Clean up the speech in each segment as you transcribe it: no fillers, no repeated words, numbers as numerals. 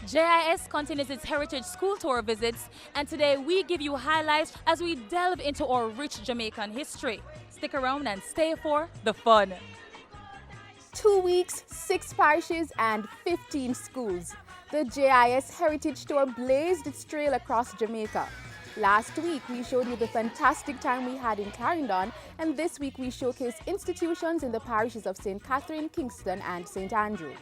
JIS continues its Heritage School Tour visits, and today we give you highlights as we delve into our rich Jamaican history. Stick around and stay for the fun. 2 weeks, 6 parishes and 15 schools. The JIS Heritage Tour blazed its trail across Jamaica. Last week, we showed you the fantastic time we had in Clarendon, and this week we showcase institutions in the parishes of St. Catherine, Kingston and St. Andrew.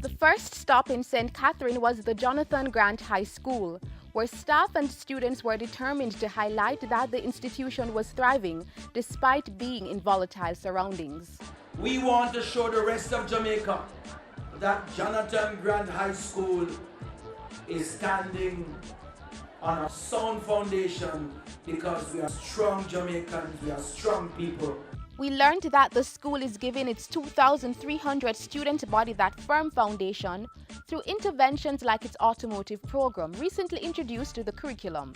The first stop in St. Catherine was the Jonathan Grant High School, where staff and students were determined to highlight that the institution was thriving despite being in volatile surroundings. We want to show the rest of Jamaica that Jonathan Grant High School is standing on a sound foundation because we are strong Jamaicans, we are strong people. We learned that the school is giving its 2,300 student body that firm foundation through interventions like its automotive program recently introduced to the curriculum.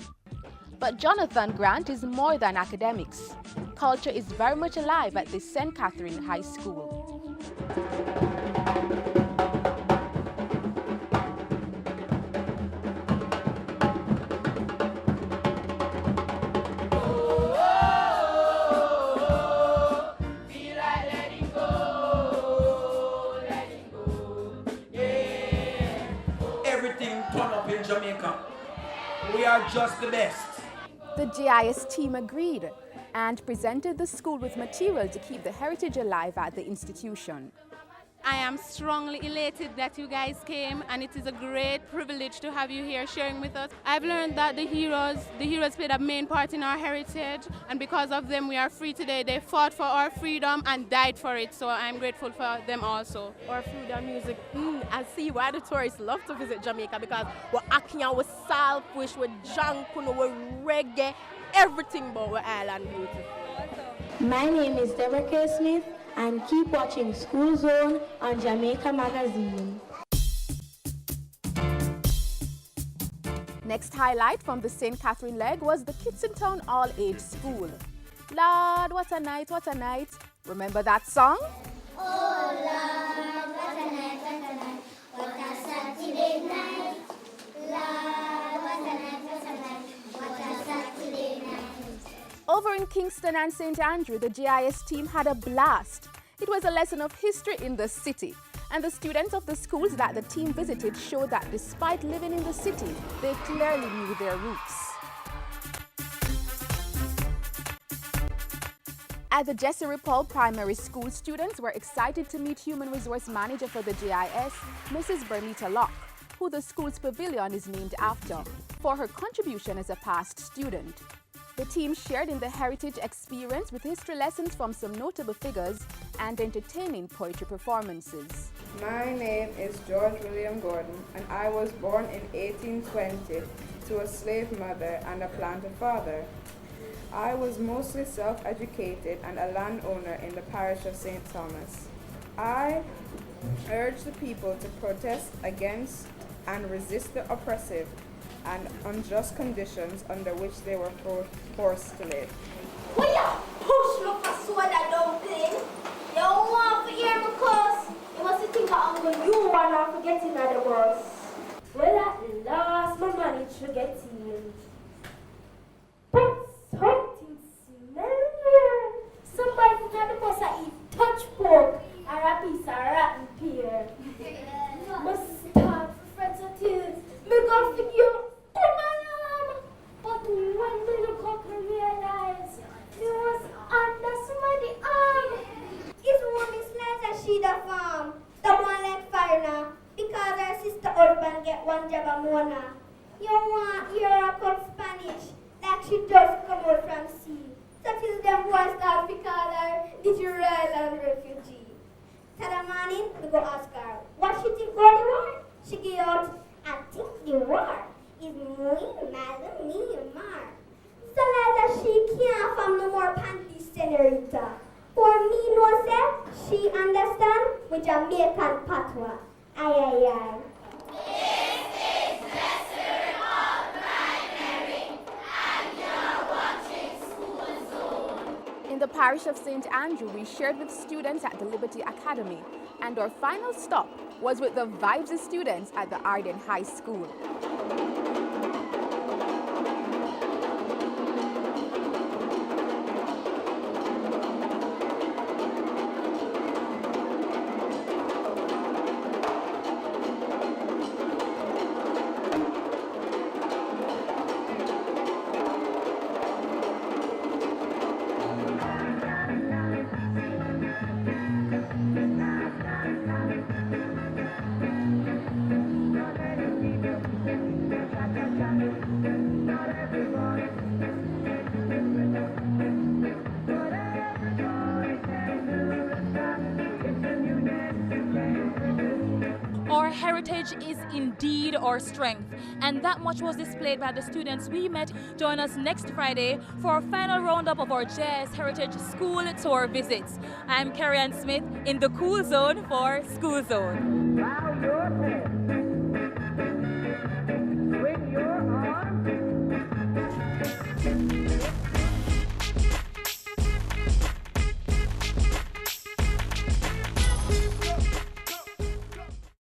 But Jonathan Grant is more than academics. Culture is very much alive at this St. Catherine High School. Everything turn up in Jamaica. We are just the best. The JIS team agreed and presented the school with material to keep the heritage alive at the institution. I am strongly elated that you guys came, and it is a great privilege to have you here sharing with us. I've learned that the heroes played a main part in our heritage, and because of them we are free today. They fought for our freedom and died for it, so I'm grateful for them also. Our food and music, I see why the tourists love to visit Jamaica, because we're Akian, we're saltfish, we're jankuno, we're reggae, everything about our island beautiful. My name is Deborah K. Smith, and keep watching School Zone on Jamaica Magazine. Next highlight from the St. Catherine leg was the Kitson Town All-Age School. Lord, what a night, what a night. Remember that song? Oh Lord, what a night, what a night, what a Saturday night. Lord, what a night, what a night, what a Saturday night. Over in Kingston and St. Andrew, the JIS team had a blast. It was a lesson of history in the city, and the students of the schools that the team visited showed that despite living in the city, they clearly knew their roots. At the Jesse Paul Primary School, students were excited to meet Human Resource Manager for the JIS, Mrs. Bernita Locke, who the school's pavilion is named after, for her contribution as a past student. The team shared in the heritage experience with history lessons from some notable figures and entertaining poetry performances. My name is George William Gordon, and I was born in 1820 to a slave mother and a planter father. I was mostly self-educated and a landowner in the parish of St. Thomas. I urge the people to protest against and resist the oppressive and unjust conditions under which they were forced to live. Will you push me for soda dumpling? You don't want to hear me cuss? You must think I'm going you want to forget in other words. Well, at last my managed to get in. But something smells. Somebody's not supposed to eat touch pork or a piece of rotten pear. Must start friends of tears. Me go figure. But when me look up and realize he was under somebody's arm. His woman is like a sheet of farm. Someone like foreigner. Because her sister husband get one job a month. You want Europe or Spanish like she just come out from sea. So till them boys start to call her the Israel and refugee. Saturday morning, we go ask her what she think about the war. She give out, I think the war is muy malo mi mar. So like she can't from no more panty senorita. For me no say, she understand with Jamaican patois. Ay ay ay. This is Jesse Paul Primary, and you're watching School Zone. In the parish of St. Andrew, we shared with students at the Liberty Academy And our final stop was with the Vibes students at the Arden High School. Our heritage is indeed our strength, and that much was displayed by the students we met. Join us next Friday for our final roundup of our JIS Heritage School Tour visits. I'm Carrie Ann Smith in the Cool Zone for School Zone.